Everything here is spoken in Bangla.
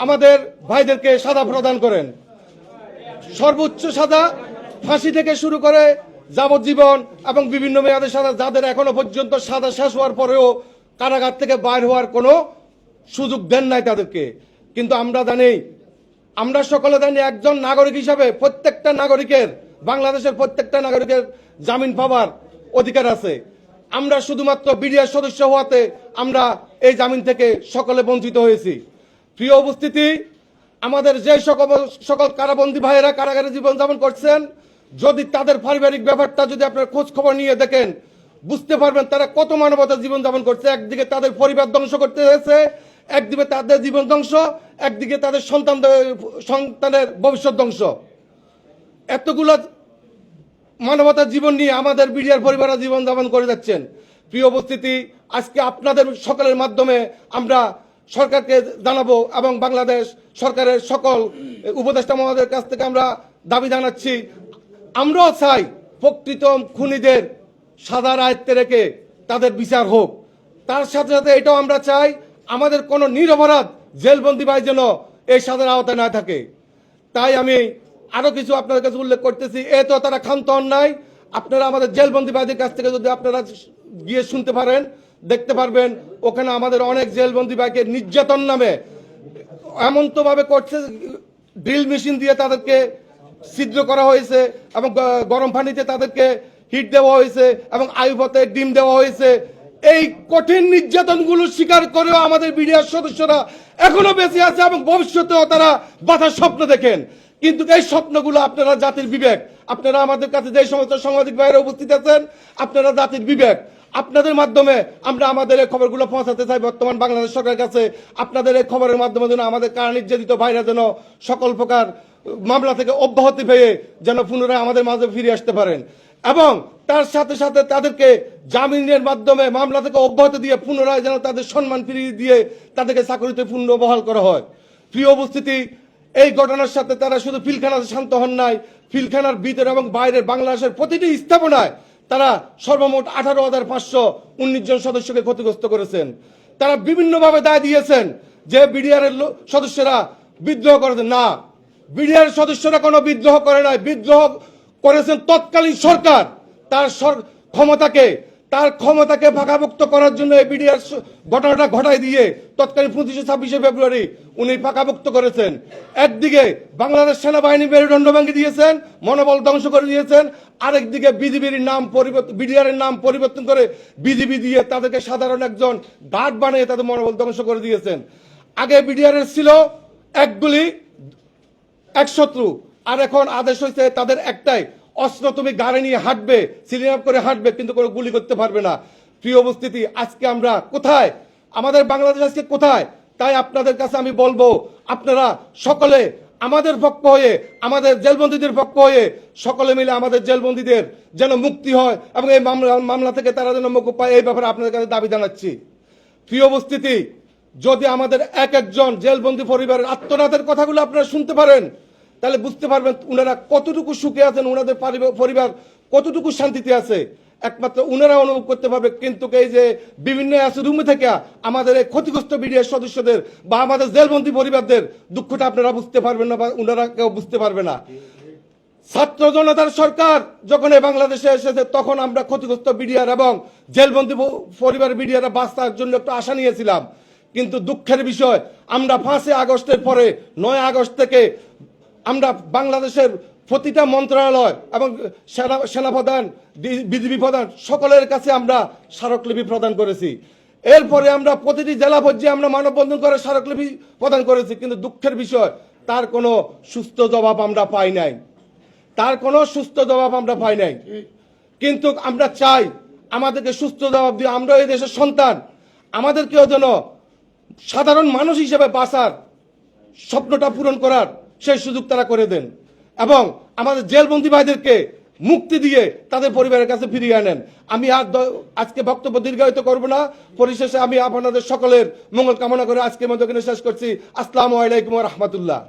আমাদের ভাইদেরকে সাজা প্রদান করেন। সর্বোচ্চ সাজা ফাঁসি থেকে শুরু করে যাবজ্জীবন এবং বিভিন্ন মেয়াদের সাজা, যাদের এখনো পর্যন্ত সাজা শেষ হওয়ার পরেও কারাগার থেকে বাইর হওয়ার কোনো সুযোগ দেন নাই তাদেরকে। কিন্তু আমরা জানি, আমরা সকলে জানি, একজন নাগরিক হিসাবে প্রত্যেকটা নাগরিকের, বাংলাদেশের প্রত্যেকটা নাগরিকের জামিন পাওয়ার অধিকার আছে। আমরা শুধুমাত্র বিডিআর সদস্য হওয়াতে আমরা এই জামিন থেকে সকলে বঞ্চিত হয়েছি। প্রিয় উপস্থিতি, আমাদের যে সকল কারাবন্দী ভাইয়েরা কারাগারে জীবনযাপন করছেন, যদি তাদের পারিবারিক ব্যাপারটা যদি আপনারা খোঁজ খবর নিয়ে দেখেন, বুঝতে পারবেন তারা কত মানবতার জীবনযাপন করছে। একদিকে তাদের পরিবার ধ্বংস করতে হয়েছে, একদিকে তাদের জীবন ধ্বংস, একদিকে তাদের সন্তানের ভবিষ্যৎ ধ্বংস। এতগুলো মানবতার জীবন নিয়ে আমাদের বিডিআর পরিবারের জীবনযাপন করে যাচ্ছেন। প্রিয় উপস্থিতি, আজকে আপনাদের সকলের মাধ্যমে আমরা সরকারকে জানাবো এবং বাংলাদেশ সরকারের সকল উপদেষ্টা মহোদয়ের কাছ থেকে আমরা দাবি জানাচ্ছি, আমরাও চাই প্রকৃত খুনিদের সাজার আয়ত্তে রেখে তাদের বিচার হোক। তার সাথে সাথে এটাও আমরা চাই আমাদের কোনো নিরপরাধ জেলবন্দি ভাই যেন এই সাজার আওতায় না থাকে। তাই আমি আরো কিছু আপনাদের কাছে উল্লেখ করতেছি। তো তারা ক্ষান্ত অন্যায়, আপনারা আমাদের জেলবন্দি ভাইদের কাছ থেকে যদি আপনারা গিয়ে শুনতে পারেন, দেখতে পারবেন ওখানে আমাদের অনেক জেলবন্দি ভাইকে নির্যাতন নামে এমন তো ভাবে করছে, ড্রিল মেশিন দিয়ে তাদেরকে ছিদ্র করা হয়েছে এবং গরম পানিতে তাদেরকে হিট দেওয়া হয়েছে এবং আয়ুপথে ডিম দেওয়া হয়েছে। এই কঠিন নির্যাতনগুলো স্বীকার করেও আমাদের বিডিআর সদস্যরা এখনো বেঁচে আছে এবং ভবিষ্যতেও তারা বাঁচার স্বপ্ন দেখেন। কিন্তু এই স্বপ্নগুলো আপনারা জাতির বিবেক, আপনারা আমাদের কাছে যে সমস্ত সাংবাদিক ভাইয়েরা উপস্থিত আছেন, আপনারা জাতির বিবেক, আপনাদের মাধ্যমে আমরা আমাদের এই খবরগুলো পৌঁছাতে চাই বর্তমান বাংলাদেশ সরকারের কাছে। আপনাদের এই খবরের মাধ্যমে যেন আমাদের কারা নির্যাতিত ভাইরা যেন সকল প্রকার মামলা থেকে অব্যাহতি পেয়ে যেন পুনরায় আমাদের মাঝে ফিরে আসতে পারেন এবং তার সাথে সাথে তাদেরকে জামিনের মাধ্যমে মামলা থেকে অব্যাহতি দিয়ে পুনরায় যেন তাদের সম্মান ফিরিয়ে দিয়ে তাদেরকে চাকরিতে পূর্ণ বহাল করা হয়। প্রিয় উপস্থিতি, এই ঘটনার সাথে তারা শুধু পিলখানাতে শান্ত হন নাই, পিলখানার ভিতরে এবং বাইরের বাংলাদেশের প্রতিটি স্থাপনায় তারা সর্বমোট 18,519 জন সদস্যকে ক্ষতিগ্রস্ত করেছেন। তারা বিভিন্নভাবে দায় দিয়েছেন যে বিডিআর এর সদস্যরা বিদ্রোহ করেছেন। না, বিডিআর সদস্যরা কোনো বিদ্রোহ করে নাই, বিদ্রোহ করেছেন তৎকালীন সরকার। তার ক্ষমতাকে ফাঁকাভুক্ত করার জন্য এই বিডিআর ঘটনাটা ঘটাই দিয়ে তৎকালীন 25-26 ফেব্রুয়ারি উনি ফাঁকাভুক্ত করেছেন। একদিকে বাংলাদেশ সেনাবাহিনী মেরুদণ্ড ভেঙে দিয়েছেন, মনোবল ধ্বংস করে দিয়েছেন, আরেকদিকে বিডিআর এর নাম পরিবর্তন করে বিজিবি দিয়ে তাদেরকে সাধারণ একজন গার্ড বানিয়ে তাদের মনোবল ধ্বংস করে দিয়েছেন। আগে বিডিআর এর ছিল এক গুলি এক শত্রু, আর এখন আদেশ হয়েছে তাদের একটাই, অস্ত্র তুমি গাড়ি নিয়ে হাঁটবে, সিলিং আপ করে হাঁটবে, কিন্তু কোনো গুলি করতে পারবে না। প্রিয় উপস্থিতি, আজকে আমরা কোথায়, আমাদের বাংলাদেশ আজকে কোথায়? তাই আপনাদের কাছে আমি বলবো, আপনারা সকলে আমাদের পক্ষ হয়ে, আমাদের জেলবন্দীদের পক্ষ হয়ে সকলে মিলে আমাদের জেলবন্দীদের যেন মুক্তি হয় এবং এই মামলা থেকে তারা যেন মুক্তি পায়, এই ব্যাপারে আপনাদের কাছে দাবি জানাচ্ছি। প্রিয় উপস্থিতি, যদি আমাদের এক একজন জেলবন্দী পরিবারের আত্মনাথের কথাগুলো আপনারা শুনতে পারেন, তাহলে বুঝতে পারবেন উনারা কতটুকু সুখে আছেন, উনাদের পরিবার কতটুকু শান্তিতে আছে, একমাত্র উনারা অনুভব করতে পারবে। কিন্তু এই যে বিভিন্ন রুমে থেকে আমাদের এই ক্ষতিগ্রস্ত বিডিআর সদস্যদের বা আমাদের জেলবন্দী পরিবারদের দুঃখটা আপনারা বুঝতে পারবেন না বা উনারা কেউ বুঝতে পারবে না। ছাত্র জনতার সরকার যখন এই বাংলাদেশে এসেছে, তখন আমরা ক্ষতিগ্রস্ত বিডিআর এবং জেলবন্দী পরিবার বিডিআর বাঁচার জন্য একটু আশা নিয়েছিলাম। কিন্তু দুঃখের বিষয়, আমরা 5 আগস্টের পরে 9 আগস্ট থেকে আমরা বাংলাদেশের প্রতিটা মন্ত্রণালয় এবং সেনাপ্রধান, বিজিবি প্রধান সকলের কাছে আমরা স্মারকলিপি প্রদান করেছি। এরপরে আমরা প্রতিটি জেলা পর্যায়ে আমরা মানববন্ধন করে স্মারকলিপি প্রদান করেছি। কিন্তু দুঃখের বিষয়, তার কোনো সুস্থ জবাব আমরা পাই নাই, কিন্তু আমরা চাই আমাদেরকে সুস্থ জবাব দিয়ে, আমরা এই দেশের সন্তান, আমাদেরকেও যেন সাধারণ মানুষ হিসেবে বাঁচার স্বপ্নটা পূরণ করার সেই সুযোগ তারা করে দেন এবং আমাদের জেলবন্দী ভাইদেরকে মুক্তি দিয়ে তাদের পরিবারের কাছে ফিরিয়ে আনেন। আমি আর আজকে বক্তব্য দীর্ঘায়িত করব না। পরিশেষে আমি আপনাদের সকলের মঙ্গল কামনা করে আজকের মতো এখানে শেষ করছি। আসসালামু আলাইকুম ওয়া রাহমাতুল্লাহ।